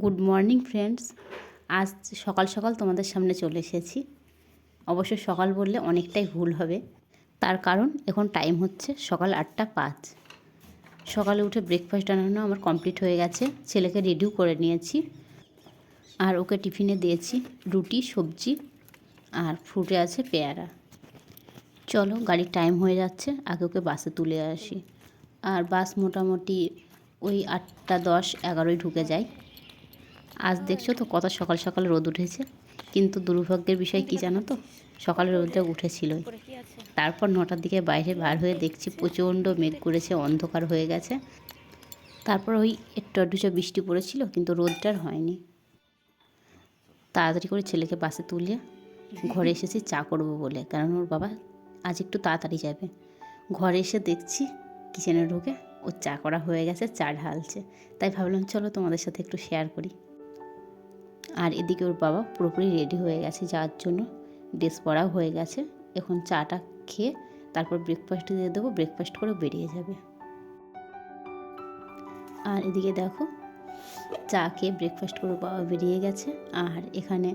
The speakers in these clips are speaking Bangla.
Good morning friends. আজ সকাল সকাল তোমাদের সামনে চলে এসেছি। অবশ্য সকাল বললে অনেকটাই ভুল হবে, তার কারণ এখন টাইম হচ্ছে সকাল 8:05। সকালে উঠে ব্রেকফাস্ট বানানো আমার কমপ্লিট হয়ে গেছে। ছেলেকে রেডিও করে নিয়েছি আর ওকে টিফিনে দিয়েছি রুটি, সবজি আর ফ্রুটে আছে পেয়ারা। চলো, গাড়ির টাইম হয়ে যাচ্ছে, আগে ওকে বাসে তুলে আসি। আর বাস মোটামুটি ওই 8:10, 11 ঢুকে যায়। আজ দেখছো তো কত সকাল সকাল রোদ উঠেছে, কিন্তু দুর্ভাগ্যের বিষয় কি জানো তো, সকালে রোদটা উঠেছিলই, তারপর 9টার দিকে বাইরে বার হয়ে দেখছি প্রচণ্ড মেঘ করেছে, অন্ধকার হয়ে গেছে। তারপর ওই একটু আধটু বৃষ্টি পড়েছিল, কিন্তু রোদটার হয়নি। তাড়াতাড়ি করে ছেলেকে বাসে তুলে ঘরে এসেছি চা করবো বলে, কারণ ওর বাবা আজ একটু তাড়াতাড়ি যাবে। ঘরে এসে দেখছি কিচেনে ঢুকে ওর চা করা হয়ে গেছে, চা ঢালছে। তাই ভাবলাম চলো তোমাদের সাথে একটু শেয়ার করি। আর এদিকে ওর বাবা পুরোপুরি রেডি হয়ে গেছে যাওয়ার জন্য, ড্রেস পরাও হয়ে গেছে। এখন চাটা খেয়ে তারপর ব্রেকফাস্ট দিয়ে দেবো, ব্রেকফাস্ট করে বেরিয়ে যাবে। আর এদিকে দেখো, চা খেয়ে ব্রেকফাস্ট করে বাবা বেরিয়ে গেছে। আর এখানে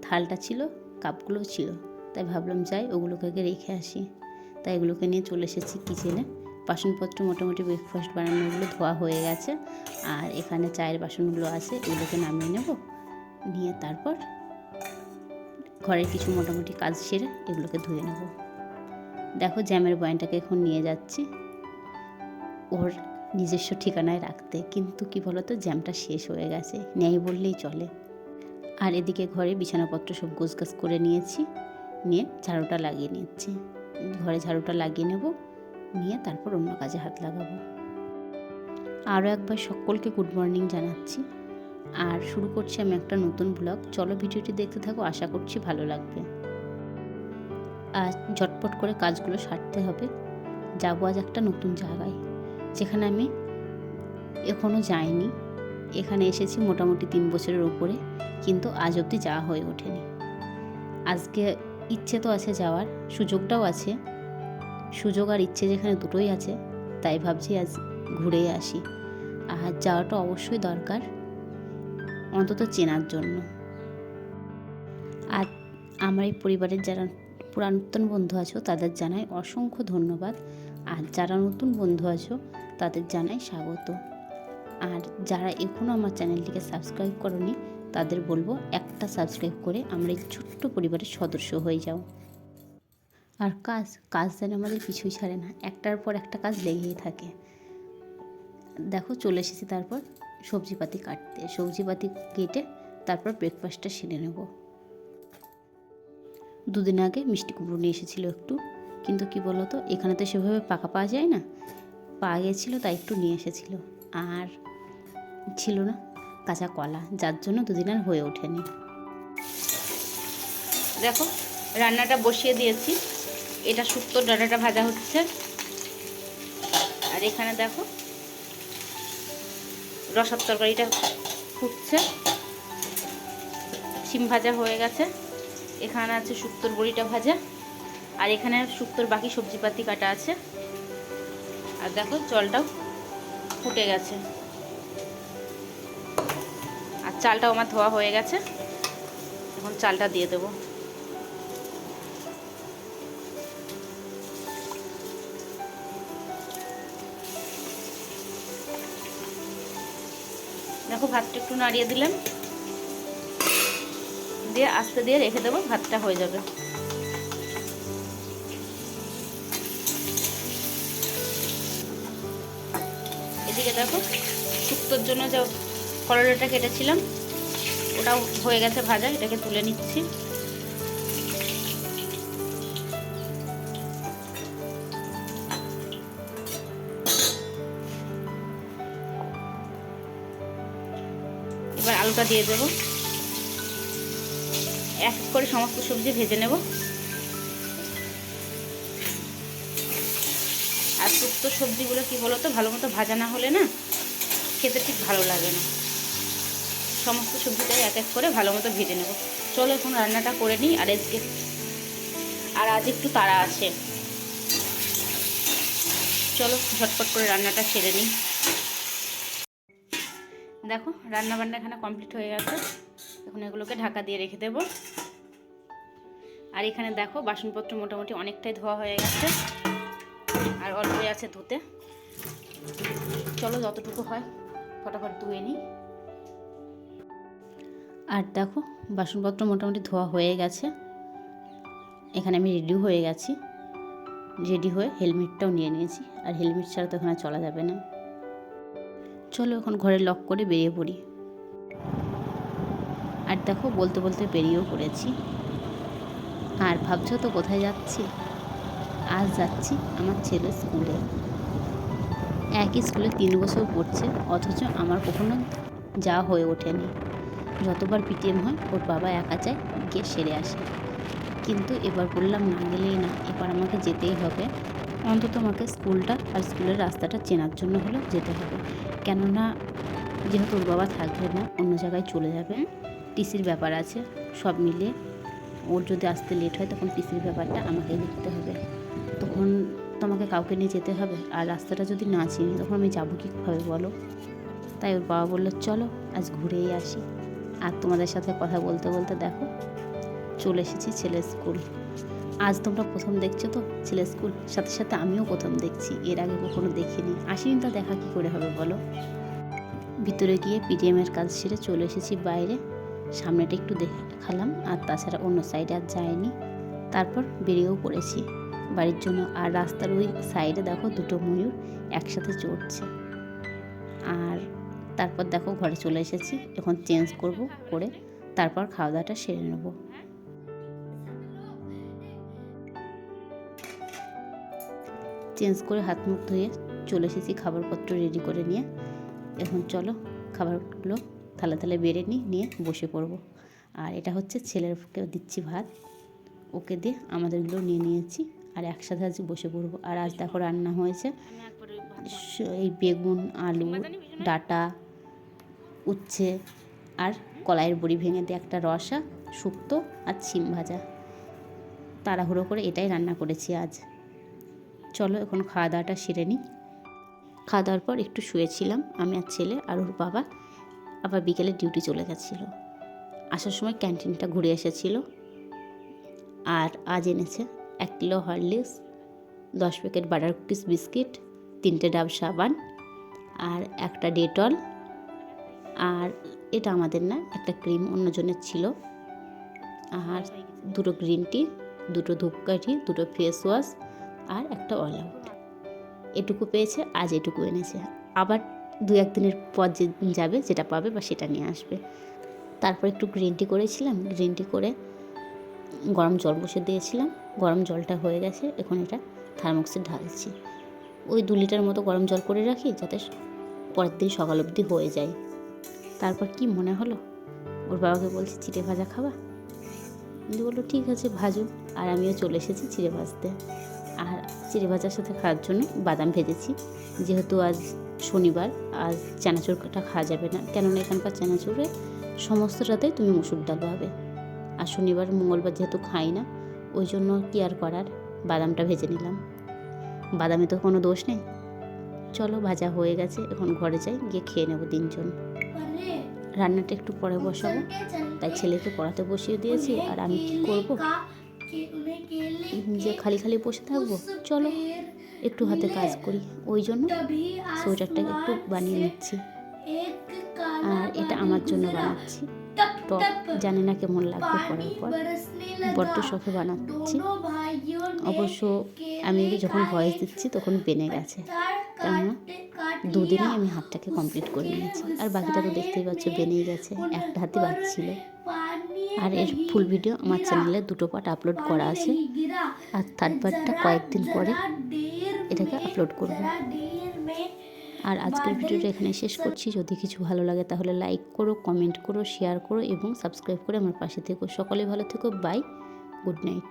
থালটা ছিল, কাপগুলো ছিল, তাই ভাবলাম যাই ওগুলোকে আগে রেখে আসি। তাই এগুলোকে নিয়ে চলে এসেছি কিচেনে। বাসনপত্র মোটামুটি ব্রেকফাস্ট বানানোগুলো ধোয়া হয়ে গেছে। আর এখানে চায়ের বাসনগুলো আছে, এগুলোকে নামিয়ে নেব, নিয়ে তারপর ঘরের কিছু মোটামুটি কাজ সেরে এগুলোকে ধুয়ে নেব। দেখো, জ্যামের বয়ানটাকে এখন নিয়ে যাচ্ছি ওর নিজস্ব ঠিকানায় রাখতে, কিন্তু কি বলতো, জ্যামটা শেষ হয়ে গেছে, নেই বললেই চলে। আর এদিকে ঘরে বিছানাপত্র সব গোছগাছ করে নিয়েছি, নিয়ে ঝাড়ুটা লাগিয়ে নিচ্ছি। ঘরে ঝাড়ুটা লাগিয়ে নেব, নিয়ে তারপর অন্য কাজে হাত লাগাবো। আরও একবার সকলকে গুড মর্নিং জানাচ্ছি। আর শুরু করছি আমি একটা নতুন ব্লগ। চলো ভিডিওটি দেখতে থাকো, আশা করছি ভালো লাগবে। আর ঝটপট করে কাজগুলো সারতে হবে। যাবো আজ একটা নতুন জায়গায়, যেখানে আমি এখনও যাইনি। এখানে এসেছি মোটামুটি 3 বছরের উপরে, কিন্তু আজ অবধি যাওয়া হয়ে ওঠেনি। আজকে ইচ্ছে তো আছে যাওয়ার, সুযোগটাও আছে। সুযোগ আর ইচ্ছে যেখানে দুটোই আছে, তাই ভাবছি আজ ঘুরেই আসি। আর যাওয়াটা অবশ্যই দরকার, অন্তত চেনার জন্য। আর আমার এই পরিবারের যারা পুরাতন বন্ধু আছো তাদের জানাই অসংখ্য ধন্যবাদ। আর যারা নতুন বন্ধু আছো তাদের জানাই স্বাগত। আর যারা এখনও আমার চ্যানেলটিকে সাবস্ক্রাইব করোনি তাদের বলবো একটা সাবস্ক্রাইব করে আমরা এই ছোট্ট পরিবারের সদস্য হয়ে যাও। আর কাজ যেন আমাদের পিছুই ছাড়ে না, একটার পর একটা কাজ লেগেই থাকে। দেখো, চলে এসেছি তারপর সবজিপাতি কাটতে। সবজিপাতি কেটে তারপর ব্রেকফাস্টটা সেরে নেব। দুদিন আগে মিষ্টি কুমড়ো নিয়ে এসেছিলো একটু, কিন্তু কি বলতো, এখানে তো সেভাবে পাকা পাওয়া যায় না, পাওয়া গেছিলো তাই একটু নিয়ে এসেছিলো। আর ছিল না কাঁচা কলা, যার জন্য দুদিন আর হয়ে ওঠেনি। দেখো, রান্নাটা বসিয়ে দিয়েছি। এটা শুক্তোর ডাঁটাটা ভাজা হচ্ছে। আর এখানে দেখো রসার তরকারিটা ফুটছে। শিম ভাজা হয়ে গেছে। এখানে আছে শুক্তোর বড়িটা ভাজা। আর এখানে শুক্তোর বাকি সবজিপাতি কাটা আছে। আর দেখো, জলটাও ফুটে গেছে। আর চালটাও আমার ধোয়া হয়ে গেছে। এখন চালটা দিয়ে দেবো। দেখো, ভাতটা একটু নাড়িয়ে দিলাম, দিয়ে আস্তে দিয়ে রেখে দেবো, ভাতটা হয়ে যাবে। এদিকে দেখো, শুক্তোর জন্য যে করলাটা কেটেছিলাম ওটাও হয়ে গেছে ভাজা, এটাকে তুলে নিচ্ছি। এবার আলুটা দিয়ে দেবো, এক এক করে সমস্ত সবজি ভেজে নেব। আর শুক্তো সবজিগুলো কি বলো তো, ভালো মতো ভাজা না হলে না খেতে ঠিক ভালো লাগে না। সমস্ত সবজিটাই এক এক করে ভালো মতো ভেজে নেব। চলো এখন রান্নাটা করে নিই। আর আজ একটু তাড়া আছে, চলো ঝটপট করে রান্নাটা সেরে নিই। দেখো রান্না বান্না এখানে কমপ্লিট হয়ে গেছে। এখন এগুলোকে ঢাকা দিয়ে রেখে দেবো। আর এখানে দেখো বাসনপত্র মোটামুটি অনেকটাই ধোয়া হয়ে গেছে, আর অল্পই আছে ধুতে। চলো যতটুকু হয় ফটাফট ধুয়ে নিই। আর দেখো বাসনপত্র মোটামুটি ধোয়া হয়ে গেছে। এখানে আমি রেডি হয়ে গেছি, রেডি হয়ে হেলমেটটাও নিয়ে নিয়েছি। আর হেলমেট ছাড়া তো এখানে চলা যাবে না। চলো এখন ঘরে লক করে বেরিয়ে পড়ি। আর দেখো বলতে বলতে বেরিয়েও পড়েছি। আর ভাবছো তো কোথায় যাচ্ছি? আজ যাচ্ছি আমার ছেলে স্কুলে। একই স্কুলে 3 বছর পড়ছে, অথচ আমার কখনো যাওয়া হয়ে ওঠেনি। যতবার পিটিএম হয় ওর বাবা একা যায়, গিয়ে সেরে আসে। কিন্তু এবার বললাম না গেলেই না, এবার আমাকে যেতেই হবে। অন্তত আমাকে স্কুলটা আর স্কুলের রাস্তাটা চেনার জন্য হলেও যেতে হবে। কেননা যেহেতু ওর বাবা থাকবে না, অন্য জায়গায় চলে যাবে, টিসির ব্যাপার আছে, সব মিলিয়ে ওর যদি আসতে লেট হয় তখন টিসির ব্যাপারটা আমাকেই দেখতে হবে। তখন তোমাকে কাউকে নিয়ে যেতে হবে। আর রাস্তাটা যদি না চিনি তখন আমি যাবো কীভাবে বলো? তাই ওর বাবা বললো চলো আজ ঘুরেই আসি। আর তোমাদের সাথে কথা বলতে বলতে দেখো চলে এসেছি ছেলের স্কুল। আজ তোমরা প্রথম দেখছো তো ছেলের স্কুল, সাথে সাথে আমিও প্রথম দেখছি, এর আগে কখনো দেখিনি। আসিনি তা দেখা কী করে হবে বলো? ভিতরে গিয়ে পিটিএমের কাজ সেরে চলে এসেছি বাইরে। সামনেটা একটু দেখালাম, আর তাছাড়া অন্য সাইডে আর যায়নি। তারপর বেরিয়েও পড়েছি বাড়ির জন্য। আর রাস্তার ওই সাইডে দেখো দুটো ময়ূর একসাথে চড়ছে। আর তারপর দেখো ঘরে চলে এসেছি, এখন চেঞ্জ করব, করে তারপর খাওয়া দাওয়াটা সেরে নেব। চেঞ্জ করে হাত মুখ ধুয়ে চলে এসেছি খাবারপত্র রেডি করে নিয়ে। এখন চলো খাবারগুলো থালা থালা বেড়ে নিয়ে বসে পড়বো। আর এটা হচ্ছে ছেলেরকে দিচ্ছি ভাত, ওকে দিয়ে আমাদেরগুলো নিয়ে নিয়েছি। আর একসাথে আজ বসে পড়বো। আর আজ দেখো রান্না হয়েছে এই বেগুন, আলু, ডাঁটা, উচ্ছে আর কলাইয়ের বড়ি ভেঙে দিয়ে একটা রসা, শুক্তো আর শিম ভাজা। তাড়াহুড়ো করে এটাই রান্না করেছি আজ। চলো এখন খাওয়া দাওয়াটা সেরে নিই। খাওয়া দাওয়ার পর একটু শুয়েছিলাম আমি আর ছেলে। আর ওর বাবা আবার বিকেলে ডিউটি চলে গেছিলো। আসার সময় ক্যান্টিনটা ঘুরে এসেছিলো। আর আজ এনেছে 1 kilo Horlicks, 10 packet butter cookies biscuit, 3টে ডাব সাবান আর একটা ডেটল। আর এটা আমাদের না, একটা ক্রিম অন্যজনের ছিল। আর 2টো গ্রিন টি, 2টো ধূপকাঠি, 2টো ফেস ওয়াশ আর একটা অল আউট। এটুকু পেয়েছে, আজ এটুকু এনেছে। আবার 2-1 দিনের পর যে যাবে যেটা পাবে বা সেটা নিয়ে আসবে। তারপর একটু গ্রিন টি করেছিলাম, গ্রিন টি করে গরম জল বসে দিয়েছিলাম। গরম জলটা হয়ে গেছে, এখন এটা থার্মোক্সে ঢালছি। ওই 2 লিটার মতো গরম জল করে রাখি, যাতে পরের দিন সকাল অবধি হয়ে যায়। তারপর কি মনে হলো, ওর বাবাকে বলছি চিড়ে ভাজা খাবা? কিন্তু বললো ঠিক আছে ভাজো। আর আমিও চলে এসেছি চিড়ে ভাজতে। আর চিড়ে ভাজার সাথে খাওয়ার জন্য বাদাম ভেজেছি। যেহেতু আজ শনিবার, আজ চানাচুরটা খাওয়া যাবে না, কেননা এখানকার চানাচুরে সমস্তটাতেই তুমি মুসুর ডাল পাবে। আর শনিবার মঙ্গলবার যেহেতু খাই না, ওই জন্য কি আর করার, বাদামটা ভেজে নিলাম। বাদামে তো কোনো দোষ নেই। চলো ভাজা হয়ে গেছে, এখন ঘরে যাই, গিয়ে খেয়ে নেবো 3 জন। রান্নাটা একটু পরে বসাবো, তাই ছেলেকে পড়াতে বসিয়ে দিয়েছি। আর আমি কি করব, যে খালি খালি বসে থাকবো? চলো একটু হাতে কাজ করি, ওই জন্য সোয়েটারটাকে একটু বানিয়ে নিচ্ছি। আর এটা আমার জন্য বানাচ্ছি টপ, জানি না কেমন লাগবে পরার পর, বড্ড শখে বানাচ্ছি। অবশ্য আমি যখন ভয়েস দিচ্ছি তখন বেনে গেছে, কেননা 2 দিনেই আমি হাতটাকে কমপ্লিট করে নিয়েছি। আর বাকিটা তো দেখতেই পাচ্ছ বেনেই গেছে, একটা হাতে বাজছিল। আর এর ফুল ভিডিও আমার চ্যানেলে 2টো পার্ট আপলোড করা আছে। আর 3rd পার্টটা কয়েকদিন পরে এটাকে আপলোড করব। আর আজকের ভিডিওটা এখানে শেষ করছি। যদি কিছু ভালো লাগে তাহলে লাইক করো, কমেন্ট করো, শেয়ার করো এবং সাবস্ক্রাইব করে আমার পাশে থেকো। সকলে ভালো থেকো। Bye, good night.